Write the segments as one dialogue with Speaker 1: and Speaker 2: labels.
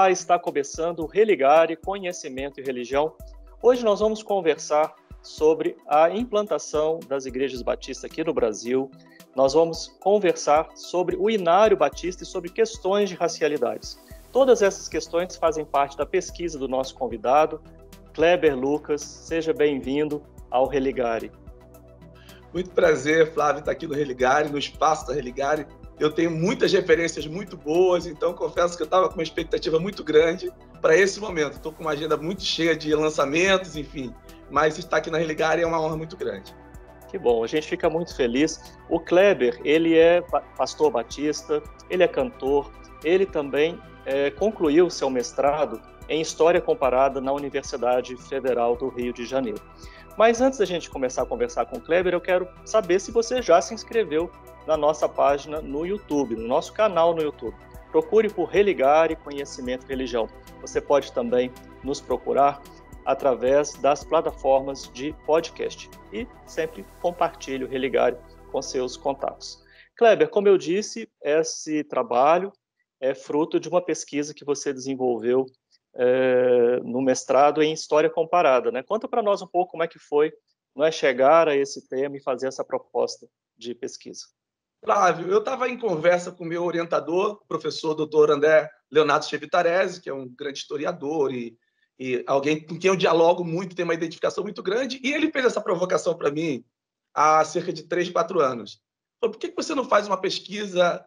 Speaker 1: Olá, está começando o Religare, Conhecimento e Religião. Hoje nós vamos conversar sobre a implantação das igrejas batistas aqui no Brasil. Nós vamos conversar sobre o Inário Batista e sobre questões de racialidades. Todas essas questões fazem parte da pesquisa do nosso convidado, Kleber Lucas. Seja bem-vindo ao Religare.
Speaker 2: Muito prazer, Flávio, estar aqui no Religare, no espaço da Religare. Eu tenho muitas referências muito boas, então confesso que eu estava com uma expectativa muito grande para esse momento. Estou com uma agenda muito cheia de lançamentos, enfim, mas estar aqui na Religare é uma honra muito grande.
Speaker 1: Que bom, a gente fica muito feliz. O Kleber, ele é pastor batista, ele é cantor, ele também concluiu seu mestrado em História Comparada na Universidade Federal do Rio de Janeiro. Mas antes da gente começar a conversar com o Kleber, eu quero saber se você já se inscreveu na nossa página no YouTube, no nosso canal no YouTube. Procure por Religare, Conhecimento e Religião. Você pode também nos procurar através das plataformas de podcast e sempre compartilhe o Religare com seus contatos. Kleber, como eu disse, esse trabalho é fruto de uma pesquisa que você desenvolveu no mestrado em História Comparada, né? Conta para nós um pouco como é que foi, não é, chegar a esse tema e fazer essa proposta de pesquisa.
Speaker 2: Flávio, eu estava em conversa com o meu orientador, o professor Dr. André Leonardo Chevitarese, que é um grande historiador e alguém com quem eu dialogo muito, tem uma identificação muito grande, e ele fez essa provocação para mim há cerca de 3, 4 anos. Falou, por que você não faz uma pesquisa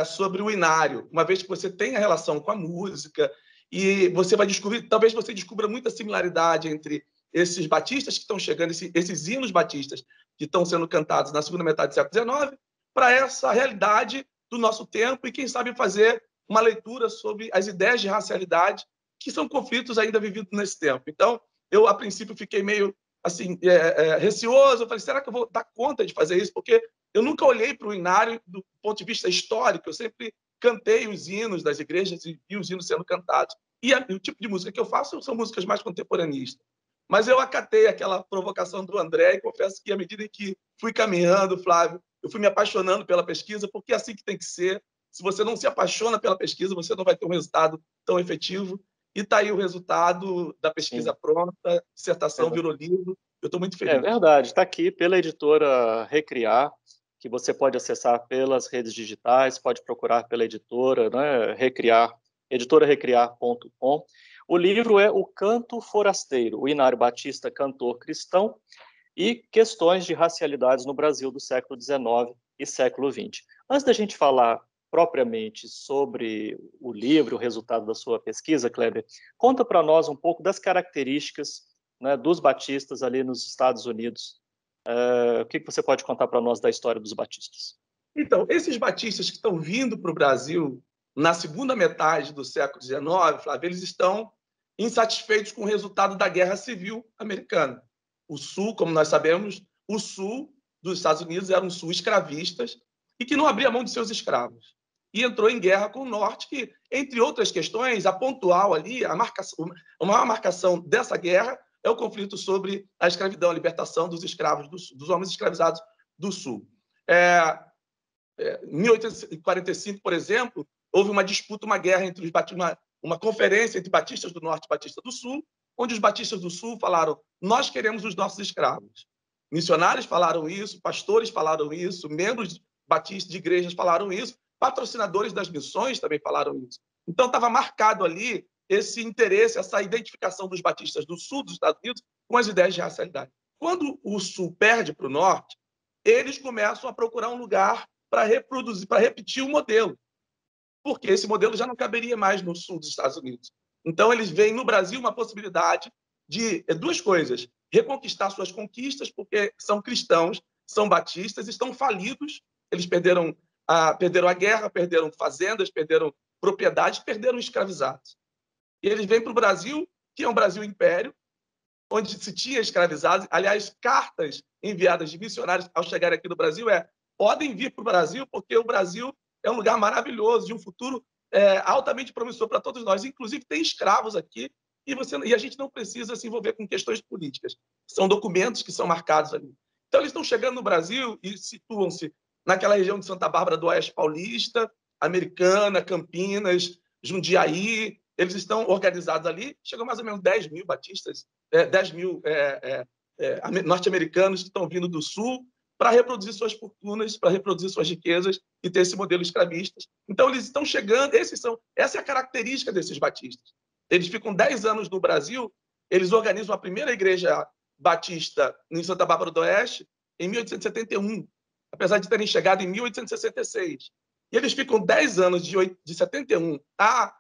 Speaker 2: sobre o inário, uma vez que você tem a relação com a música, e você vai descobrir, talvez você descubra muita similaridade entre esses batistas que estão chegando, esses hinos batistas que estão sendo cantados na segunda metade do século XIX, para essa realidade do nosso tempo e, quem sabe, fazer uma leitura sobre as ideias de racialidade que são conflitos ainda vividos nesse tempo. Então, eu, a princípio, fiquei meio assim, receoso. Eu falei, será que eu vou dar conta de fazer isso? Porque eu nunca olhei para o inário do ponto de vista histórico. Eu sempre cantei os hinos das igrejas e vi os hinos sendo cantados. E o tipo de música que eu faço são músicas mais contemporaneistas. Mas eu acatei aquela provocação do André e confesso que, à medida em que fui caminhando, Flávio, eu fui me apaixonando pela pesquisa, porque é assim que tem que ser. Se você não se apaixona pela pesquisa, você não vai ter um resultado tão efetivo. E está aí o resultado da pesquisa pronta, dissertação virou livro. Eu estou muito feliz.
Speaker 1: É verdade, está aqui pela editora Recriar, que você pode acessar pelas redes digitais, pode procurar pela editora, né, Recriar, editorarecriar.com. O livro é O Canto Forasteiro, o Inário Batista Cantor Cristão e Questões de Racialidades no Brasil do século XIX e século XX. Antes da gente falar propriamente sobre o livro, o resultado da sua pesquisa, Kleber, conta para nós um pouco das características, né, dos batistas ali nos Estados Unidos. O que você pode contar para nós da história dos batistas?
Speaker 2: Então, esses batistas que estão vindo para o Brasil na segunda metade do século XIX, Flávio, eles estão insatisfeitos com o resultado da Guerra Civil Americana. O Sul, como nós sabemos, o Sul dos Estados Unidos era um Sul escravistas e que não abria mão de seus escravos. E entrou em guerra com o Norte, que, entre outras questões, a pontual ali, a maior marcação dessa guerra é o conflito sobre a escravidão, a libertação dos escravos, dos homens escravizados do Sul. Em 1845, por exemplo, houve uma disputa, uma guerra entre os batistas, uma conferência entre batistas do Norte e batistas do Sul, onde os batistas do Sul falaram: nós queremos os nossos escravos. Missionários falaram isso, pastores falaram isso, membros batistas de igrejas falaram isso, patrocinadores das missões também falaram isso. Então, estava marcado ali esse interesse, essa identificação dos batistas do Sul dos Estados Unidos com as ideias de racialidade. Quando o Sul perde para o Norte, eles começam a procurar um lugar para reproduzir, para repetir o modelo, porque esse modelo já não caberia mais no Sul dos Estados Unidos. Então, eles veem no Brasil uma possibilidade de duas coisas: reconquistar suas conquistas, porque são cristãos, são batistas, estão falidos, eles perderam a guerra, perderam fazendas, perderam propriedades, perderam escravizados. E eles vêm para o Brasil, que é um Brasil império, onde se tinha escravizados. Aliás, cartas enviadas de missionários ao chegar aqui no Brasil podem vir para o Brasil, porque o Brasil é um lugar maravilhoso, de um futuro altamente promissor para todos nós. Inclusive, tem escravos aqui e a gente não precisa se envolver com questões políticas. São documentos que são marcados ali. Então, eles estão chegando no Brasil e situam-se naquela região de Santa Bárbara do Oeste Paulista, Americana, Campinas, Jundiaí, eles estão organizados ali, chegam mais ou menos 10 mil batistas, 10 mil norte-americanos que estão vindo do sul para reproduzir suas fortunas, para reproduzir suas riquezas e ter esse modelo escravista. Então, eles estão chegando, essa é a característica desses batistas. Eles ficam 10 anos no Brasil, eles organizam a primeira igreja batista em Santa Bárbara do Oeste em 1871, apesar de terem chegado em 1866. E eles ficam 10 anos, de 71 a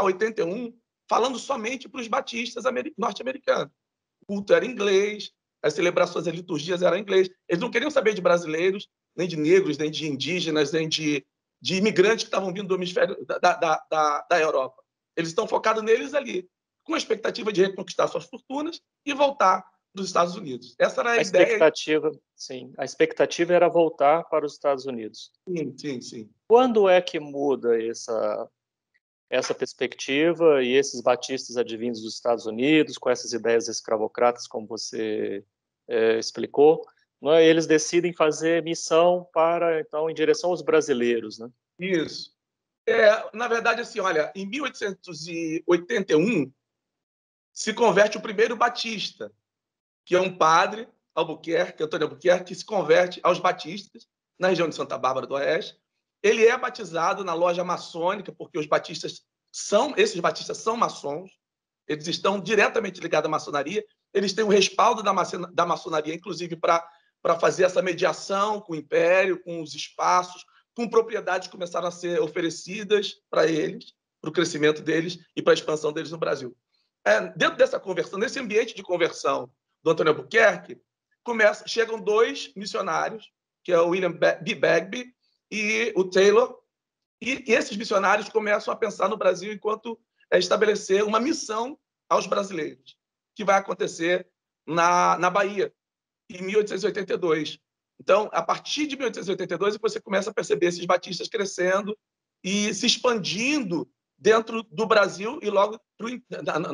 Speaker 2: 81, falando somente para os batistas norte-americanos. O culto era em inglês, as celebrações, as liturgias eram em inglês. Eles não queriam saber de brasileiros, nem de negros, nem de indígenas, nem de imigrantes que estavam vindo do hemisfério da Europa. Eles estão focados neles ali, com a expectativa de reconquistar suas fortunas e voltar para os Estados Unidos. Essa era a ideia.
Speaker 1: Sim, a expectativa era voltar para os Estados Unidos.
Speaker 2: Sim.
Speaker 1: Quando é que muda essa perspectiva e esses batistas advindos dos Estados Unidos, com essas ideias escravocratas, como você explicou, não é? Eles decidem fazer missão então, em direção aos brasileiros, né?
Speaker 2: Isso. Na verdade, assim, olha, em 1881 se converte o primeiro batista, que é um padre, Antônio Albuquerque, que se converte aos batistas na região de Santa Bárbara do Oeste. Ele é batizado na loja maçônica, porque esses batistas são maçons, eles estão diretamente ligados à maçonaria, eles têm o respaldo da maçonaria, inclusive para fazer essa mediação com o Império, com os espaços, com propriedades que começaram a ser oferecidas para eles, para o crescimento deles e para a expansão deles no Brasil. Dentro dessa conversão, nesse ambiente de conversão do Antônio Albuquerque, chegam dois missionários, que é o William B. Bagby e o Taylor, e esses missionários começam a pensar no Brasil enquanto estabelecer uma missão aos brasileiros, que vai acontecer na Bahia, em 1882. Então, a partir de 1882, você começa a perceber esses batistas crescendo e se expandindo dentro do Brasil e logo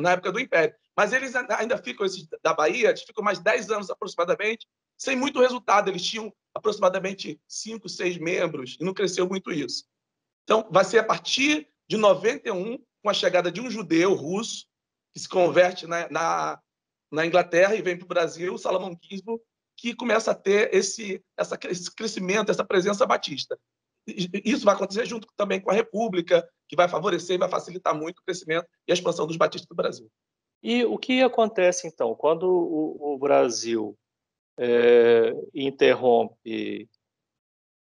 Speaker 2: na época do Império. Mas eles ainda ficam, esses da Bahia, eles ficam mais 10 anos aproximadamente, sem muito resultado. Eles tinham aproximadamente 5, 6 membros e não cresceu muito isso. Então, vai ser a partir de 91, com a chegada de um judeu russo, que se converte na Inglaterra e vem para o Brasil, Salomão Ginsburg, que começa a ter esse crescimento, essa presença batista. Isso vai acontecer junto também com a República, que vai favorecer e vai facilitar muito o crescimento e a expansão dos batistas do Brasil.
Speaker 1: E o que acontece, então, quando o Brasil interrompe,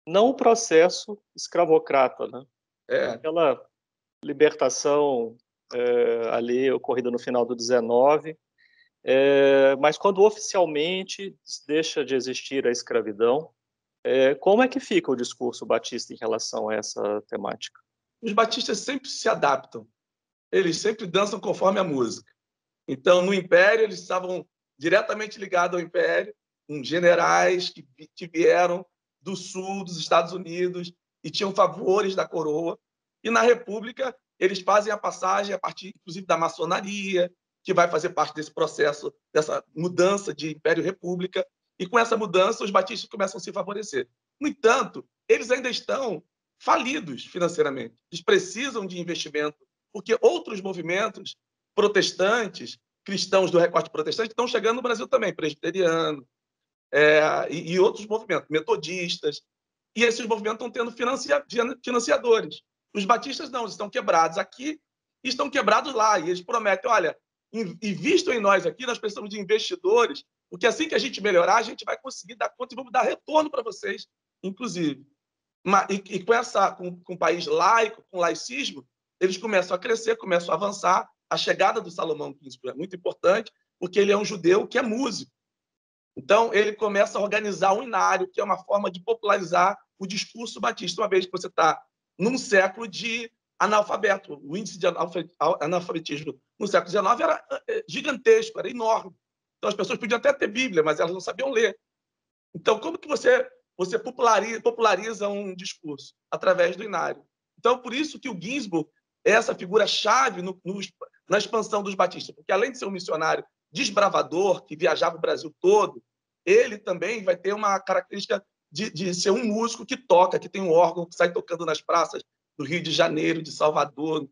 Speaker 1: não o processo escravocrata, né? Aquela libertação ali ocorrida no final do 19, mas quando oficialmente deixa de existir a escravidão, como é que fica o discurso batista em relação a essa temática?
Speaker 2: Os batistas sempre se adaptam, eles sempre dançam conforme a música. Então, no Império, eles estavam diretamente ligados ao Império, com generais que vieram do sul dos Estados Unidos e tinham favores da coroa. E na República, eles fazem a passagem a partir, inclusive, da maçonaria, que vai fazer parte desse processo, dessa mudança de Império-República. E com essa mudança, os batistas começam a se favorecer. No entanto, eles ainda estão falidos financeiramente. Eles precisam de investimento, porque outros movimentos protestantes, cristãos do recorte protestante, estão chegando no Brasil também, presbiteriano, e outros movimentos, metodistas. E esses movimentos estão tendo financiadores. Os batistas não, eles estão quebrados aqui e estão quebrados lá. E eles prometem, olha, invistam em nós aqui, nós precisamos de investidores, porque assim que a gente melhorar, a gente vai conseguir dar conta e vamos dar retorno para vocês, inclusive. E com o país laico, com laicismo, eles começam a crescer, começam a avançar. A chegada do Salomão Ginsburg é muito importante, porque ele é um judeu que é músico. Então, ele começa a organizar um inário, que é uma forma de popularizar o discurso batista, uma vez que você está num século de analfabeto. O índice de analfabetismo no século XIX era gigantesco, era enorme. Então, as pessoas podiam até ter Bíblia, mas elas não sabiam ler. Então, como que você populariza um discurso? Através do inário. Então, por isso que o Ginsburg é essa figura-chave na expansão dos batistas, porque além de ser um missionário desbravador, que viajava o Brasil todo, ele também vai ter uma característica de ser um músico que toca, que tem um órgão, que sai tocando nas praças do Rio de Janeiro, de Salvador,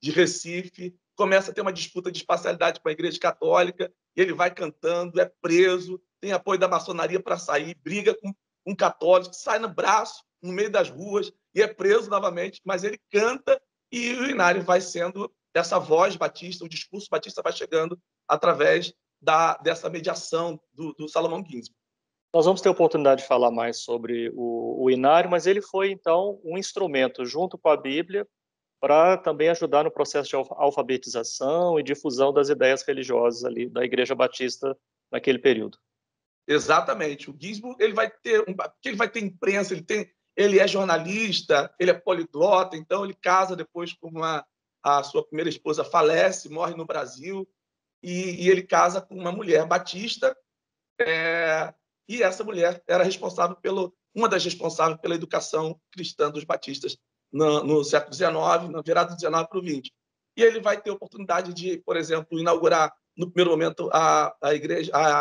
Speaker 2: de Recife, começa a ter uma disputa de espacialidade com a Igreja Católica, ele vai cantando, é preso, tem apoio da maçonaria para sair, briga com um católico, sai no braço, no meio das ruas, e é preso novamente, mas ele canta e o Inário vai sendo essa voz batista, o discurso batista vai chegando através dessa mediação do Salomão Ginsburg.
Speaker 1: Nós vamos ter oportunidade de falar mais sobre o Inário, mas ele foi, então, um instrumento, junto com a Bíblia, para também ajudar no processo de alfabetização e difusão das ideias religiosas ali da Igreja Batista naquele período.
Speaker 2: Exatamente. O Ginsburg ele vai ter imprensa, ele é jornalista, ele é poliglota, então ele casa depois com a sua primeira esposa falece, morre no Brasil, e ele casa com uma mulher batista, e essa mulher era uma das responsáveis pela educação cristã dos batistas no século XIX, na virada do XIX para o XX. E ele vai ter a oportunidade de, por exemplo, inaugurar, no primeiro momento, a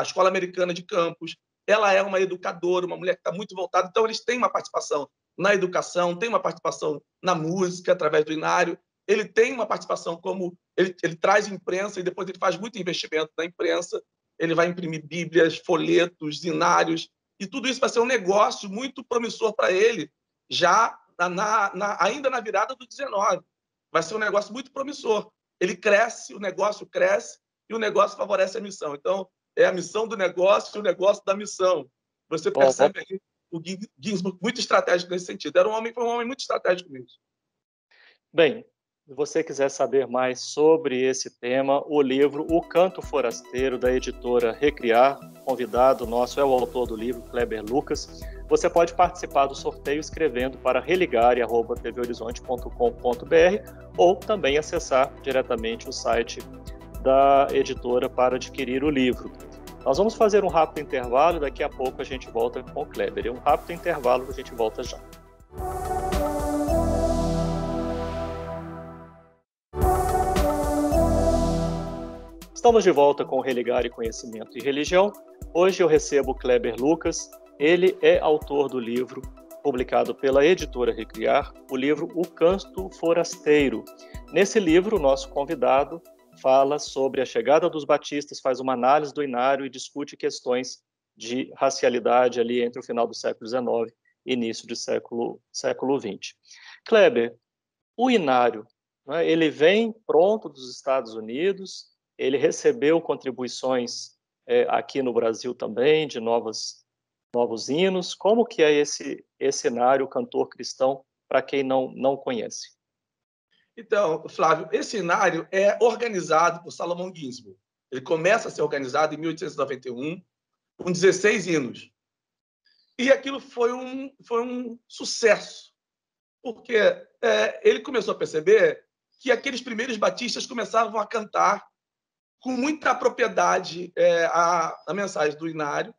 Speaker 2: Escola Americana de Campos. Ela é uma educadora, uma mulher que está muito voltada. Então, eles têm uma participação na educação, têm uma participação na música, através do Inário. Ele tem uma participação como... Ele traz imprensa e depois ele faz muito investimento na imprensa. Ele vai imprimir bíblias, folhetos, inários, e tudo isso vai ser um negócio muito promissor para ele, já ainda na virada do 19. Vai ser um negócio muito promissor. Ele cresce, o negócio cresce, e o negócio favorece a missão. Então, é a missão do negócio e o negócio da missão. Você percebe aí o Ginsburg muito estratégico nesse sentido. Foi um homem muito estratégico nisso.
Speaker 1: Bem, se você quiser saber mais sobre esse tema, o livro O Canto Forasteiro, da editora Recriar, convidado nosso é o autor do livro, Kleber Lucas. Você pode participar do sorteio escrevendo para religare@tvhorizonte.com.br ou também acessar diretamente o site da editora para adquirir o livro. Nós vamos fazer um rápido intervalo e daqui a pouco a gente volta com o Kleber. É um rápido intervalo, a gente volta já. Estamos de volta com o Religare Conhecimento e Religião. Hoje eu recebo o Kleber Lucas. Ele é autor do livro, publicado pela editora Recriar, o livro O Canto Forasteiro. Nesse livro, o nosso convidado fala sobre a chegada dos batistas, faz uma análise do Inário e discute questões de racialidade ali entre o final do século XIX e início do século XX. Kleber, o Inário, né, ele vem pronto dos Estados Unidos, ele recebeu contribuições aqui no Brasil também, de novos hinos. Como que é esse Inário, cantor cristão, para quem não conhece?
Speaker 2: Então, Flávio, esse Inário é organizado por Salomão Ginsburg. Ele começa a ser organizado em 1891, com 16 hinos. E aquilo foi um sucesso, porque ele começou a perceber que aqueles primeiros batistas começavam a cantar com muita propriedade a mensagem do Inário,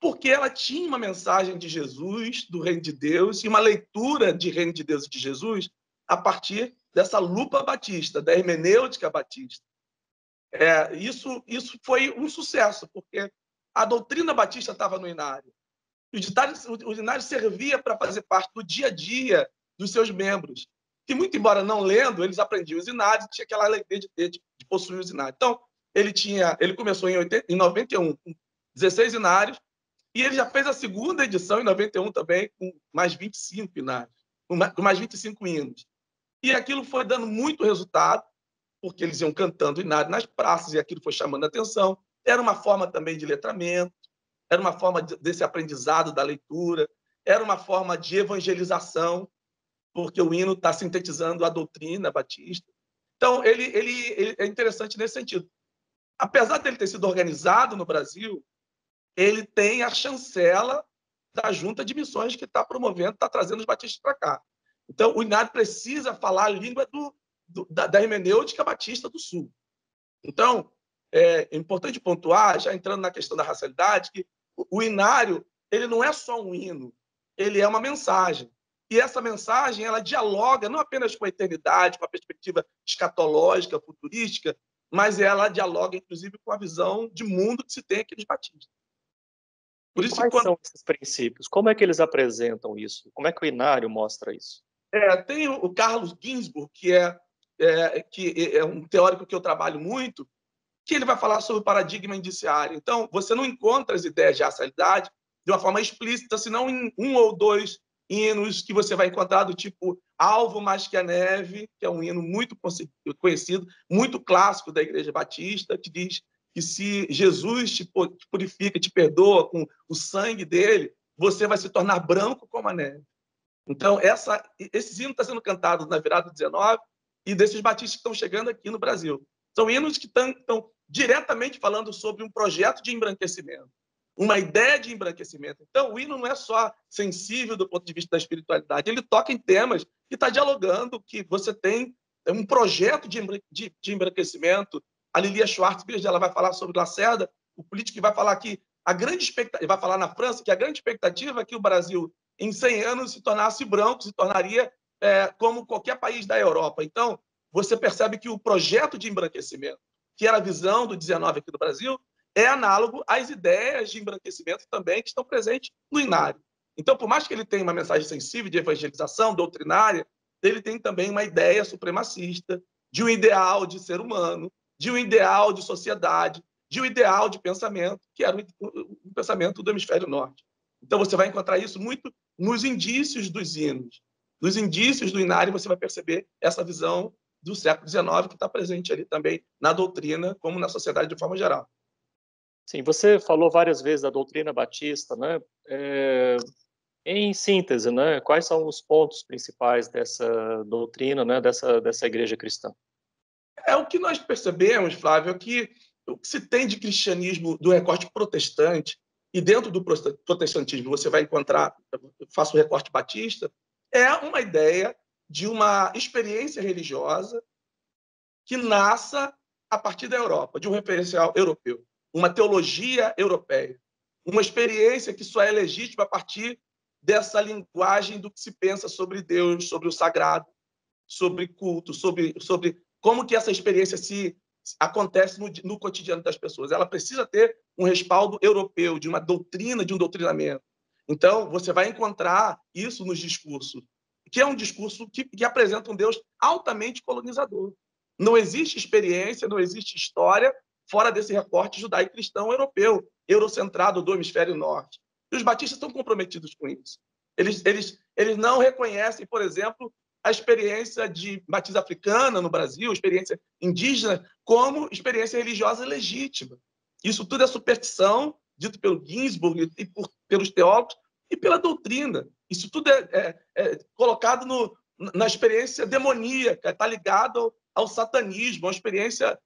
Speaker 2: porque ela tinha uma mensagem de Jesus, do Reino de Deus, e uma leitura de Reino de Deus e de Jesus a partir dessa lupa batista, da hermenêutica batista. Isso foi um sucesso, porque a doutrina batista estava no Inário. O Inário servia para fazer parte do dia a dia dos seus membros, que, muito embora não lendo, eles aprendiam os Inários, tinha aquela alegria de possuir os Inários. Então, ele começou em 91 com 16 Inários, e ele já fez a segunda edição, em 91 também, com mais 25 Inários, com mais 25 hinos. E aquilo foi dando muito resultado, porque eles iam cantando Inário nas praças, e aquilo foi chamando a atenção. Era uma forma também de letramento, era uma forma desse aprendizado da leitura, era uma forma de evangelização, porque o hino está sintetizando a doutrina batista. Então, ele é interessante nesse sentido. Apesar dele ter sido organizado no Brasil, ele tem a chancela da Junta de Missões que está promovendo, está trazendo os batistas para cá. Então, o Inário precisa falar a língua da hermenêutica batista do Sul. Então, é importante pontuar, já entrando na questão da racialidade, que o Inário ele não é só um hino, ele é uma mensagem. E essa mensagem ela dialoga não apenas com a eternidade, com a perspectiva escatológica, futurística, mas ela dialoga, inclusive, com a visão de mundo que se tem aqui nos batistas.
Speaker 1: Por isso, quais são esses princípios? Como é que eles apresentam isso? Como é que o Inário mostra isso?
Speaker 2: Tem o Carlos Ginsburg, que é que é um teórico que eu trabalho muito, que ele vai falar sobre o paradigma indiciário. Então, você não encontra as ideias de racialidade de uma forma explícita, senão em um ou dois hinos que você vai encontrar do tipo Alvo Mais que a Neve, que é um hino muito conhecido, muito clássico da Igreja Batista, que diz que se Jesus te purifica, te perdoa com o sangue dele, você vai se tornar branco como a neve. Então, esse hino está sendo cantado na virada do 19 e desses batistas que estão chegando aqui no Brasil. São hinos que estão diretamente falando sobre um projeto de embranquecimento, uma ideia de embranquecimento. Então, o hino não é só sensível do ponto de vista da espiritualidade, ele toca em temas que está dialogando, que você tem um projeto de embranquecimento. A Lilia Schwartzberg, ela vai falar sobre Lacerda, o político que vai falar que a grande expectativa, vai falar na França que a grande expectativa é que o Brasil, em 100 anos, se tornasse branco, se tornaria como qualquer país da Europa. Então, você percebe que o projeto de embranquecimento, que era a visão do 19 aqui do Brasil, é análogo às ideias de embranquecimento também que estão presentes no Inário. Então, por mais que ele tenha uma mensagem sensível de evangelização, doutrinária, ele tem também uma ideia supremacista de um ideal de ser humano, de um ideal de sociedade, de um ideal de pensamento, que era o pensamento do hemisfério norte. Então, você vai encontrar isso muito nos indícios dos hinos. Nos indícios do Inário, você vai perceber essa visão do século XIX que está presente ali também na doutrina, como na sociedade de forma geral.
Speaker 1: Sim, você falou várias vezes da doutrina batista, né? Em síntese, né? Quais são os pontos principais dessa doutrina, né? Dessa igreja cristã?
Speaker 2: O que nós percebemos, Flávio, é que o que se tem de cristianismo do recorte protestante, e dentro do protestantismo você vai encontrar, eu faço o recorte batista, é uma ideia de uma experiência religiosa que nasça a partir da Europa, de um referencial europeu, uma teologia europeia, uma experiência que só é legítima a partir dessa linguagem do que se pensa sobre Deus, sobre o sagrado, sobre culto, sobre como que essa experiência acontece no cotidiano das pessoas. Ela precisa ter um respaldo europeu, de uma doutrina, de um doutrinamento. Então, você vai encontrar isso nos discursos, que é um discurso que apresenta um Deus altamente colonizador. Não existe experiência, não existe história fora desse recorte judaico-cristão europeu, eurocentrado do hemisfério norte. E os batistas estão comprometidos com isso. Eles não reconhecem, por exemplo, a experiência de matriz africana no Brasil, experiência indígena, como experiência religiosa legítima. Isso tudo é superstição, dito pelo Ginsburg e pelos teólogos, e pela doutrina. Isso tudo é colocado na experiência demoníaca, está ligado ao satanismo, uma experiência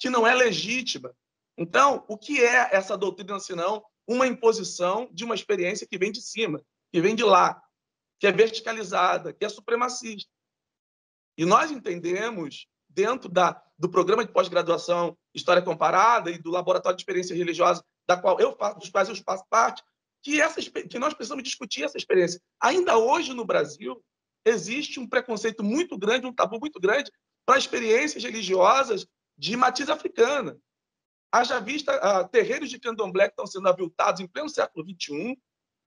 Speaker 2: que não é legítima. Então, o que é essa doutrina, senão uma imposição de uma experiência que vem de cima, que vem de lá, que é verticalizada, que é supremacista. E nós entendemos, dentro do programa de pós-graduação História Comparada e do Laboratório de Experiência Religiosa, dos quais eu faço parte, que nós precisamos discutir essa experiência. Ainda hoje, no Brasil, existe um preconceito muito grande, um tabu muito grande para experiências religiosas de matriz africana. Haja vista terreiros de candomblé que estão sendo aviltados em pleno século XXI,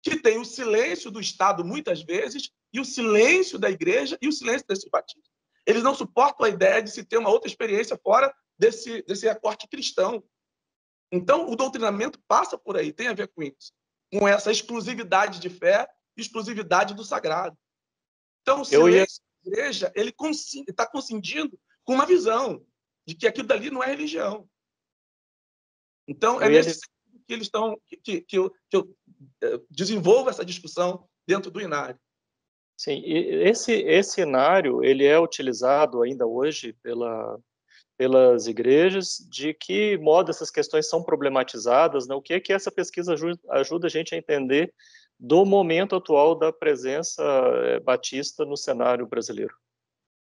Speaker 2: que tem o silêncio do Estado, muitas vezes, e o silêncio da igreja e o silêncio desses batistas. Eles não suportam a ideia de se ter uma outra experiência fora desse recorte cristão. Então, o doutrinamento passa por aí, tem a ver com isso, com essa exclusividade de fé e exclusividade do sagrado. Então, o silêncio da igreja ele está consentindo com uma visão de que aquilo dali não é religião. Então, é nesse sentido que eles estão, que eu desenvolvo essa discussão dentro do Inário.
Speaker 1: Sim, e esse Inário, ele é utilizado ainda hoje pelas igrejas. De que modo essas questões são problematizadas, né? O que é que essa pesquisa ajuda a gente a entender do momento atual da presença batista no cenário brasileiro?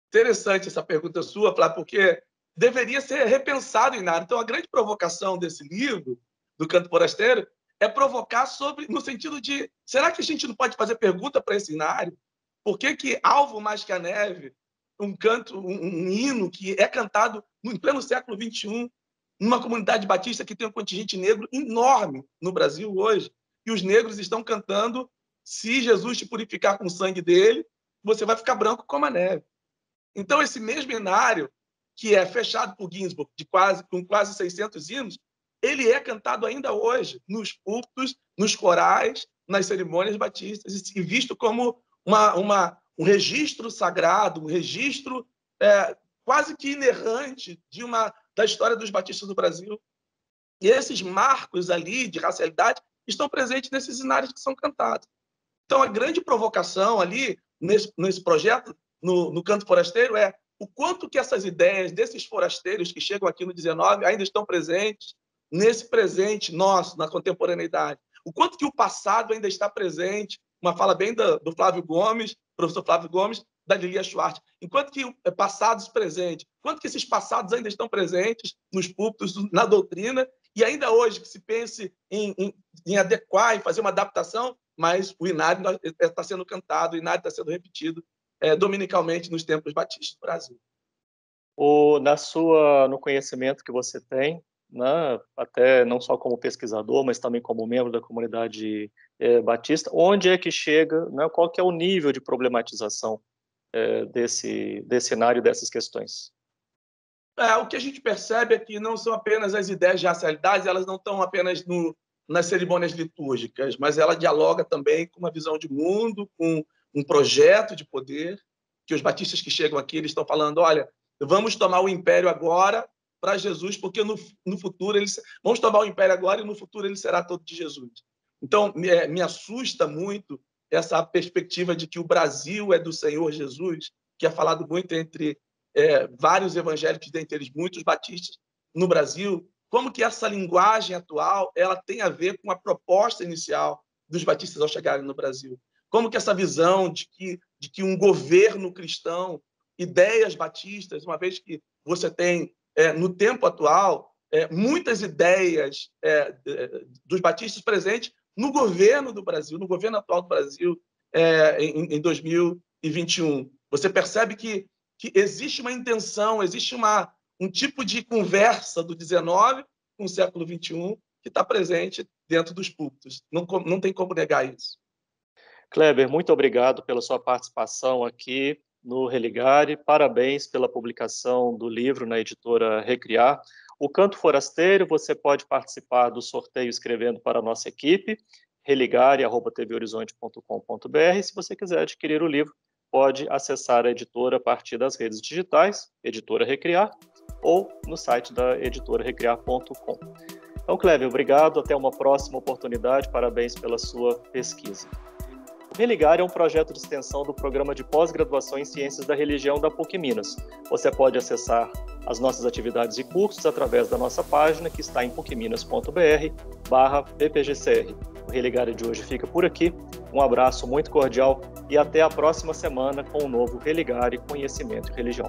Speaker 2: Interessante essa pergunta sua, Flávio, porque deveria ser repensado o Inário. Então, a grande provocação desse livro, do Canto Forasteiro, é provocar no sentido de, será que a gente não pode fazer pergunta para esse Inário? Por que Alvo Mais que a Neve, um hino que é cantado em pleno século XXI, numa comunidade batista que tem um contingente negro enorme no Brasil hoje, e os negros estão cantando: se Jesus te purificar com o sangue dele, você vai ficar branco como a neve. Então, esse mesmo inário, que é fechado por Ginsburg, com quase 600 hinos, ele é cantado ainda hoje nos púlpitos, nos corais, nas cerimônias batistas, e visto como um registro sagrado, um registro quase que inerrante da história dos batistas do Brasil. E esses marcos ali de racialidade estão presentes nesses inários que são cantados. Então, a grande provocação ali, nesse projeto, no Canto Forasteiro, é o quanto que essas ideias desses forasteiros que chegam aqui no 19 ainda estão presentes nesse presente nosso, na contemporaneidade. O quanto que o passado ainda está presente, uma fala bem do Flávio Gomes, professor Flávio Gomes, da Lilia Schwartz. Enquanto que passados presentes, quanto que esses passados ainda estão presentes nos púlpitos, na doutrina, e ainda hoje que se pense em adequar, em fazer uma adaptação, mas o inário está sendo cantado, o inário está sendo repetido dominicalmente nos templos batistas do Brasil.
Speaker 1: No conhecimento que você tem, né, até não só como pesquisador, mas também como membro da comunidade batista, onde é que chega, né, qual que é o nível de problematização desse cenário, dessas questões?
Speaker 2: O que a gente percebe é que não são apenas as ideias de racialidade, elas não estão apenas nas cerimônias litúrgicas, mas ela dialoga também com uma visão de mundo, com um projeto de poder, que os batistas que chegam aqui eles estão falando, olha, vamos tomar o império agora para Jesus, porque no futuro vamos tomar o império agora e no futuro ele será todo de Jesus. Então, me assusta muito essa perspectiva de que o Brasil é do Senhor Jesus, que é falado muito entre vários evangélicos, dentre eles muitos batistas no Brasil. Como que essa linguagem atual ela tem a ver com a proposta inicial dos batistas ao chegarem no Brasil? Como que essa visão de que um governo cristão, ideias batistas, uma vez que você tem, no tempo atual, muitas ideias dos batistas presentes no governo do Brasil, no governo atual do Brasil, em 2021. Você percebe que existe uma intenção, existe um tipo de conversa do 19 com o século 21 que está presente dentro dos púlpitos. Não tem como negar isso.
Speaker 1: Kleber, muito obrigado pela sua participação aqui no Religare. Parabéns pela publicação do livro na editora Recriar. O Canto Forasteiro, você pode participar do sorteio escrevendo para a nossa equipe, religare@tvhorizonte.com.br. Se você quiser adquirir o livro, pode acessar a editora a partir das redes digitais, Editora Recriar, ou no site da editorarecriar.com. Então, Kleber, obrigado. Até uma próxima oportunidade. Parabéns pela sua pesquisa. O Religare é um projeto de extensão do Programa de Pós-Graduação em Ciências da Religião da PUC Minas. Você pode acessar as nossas atividades e cursos através da nossa página, que está em pucminas.br/ppgcr. O Religare de hoje fica por aqui. Um abraço muito cordial e até a próxima semana com um novo Religare Conhecimento e Religião.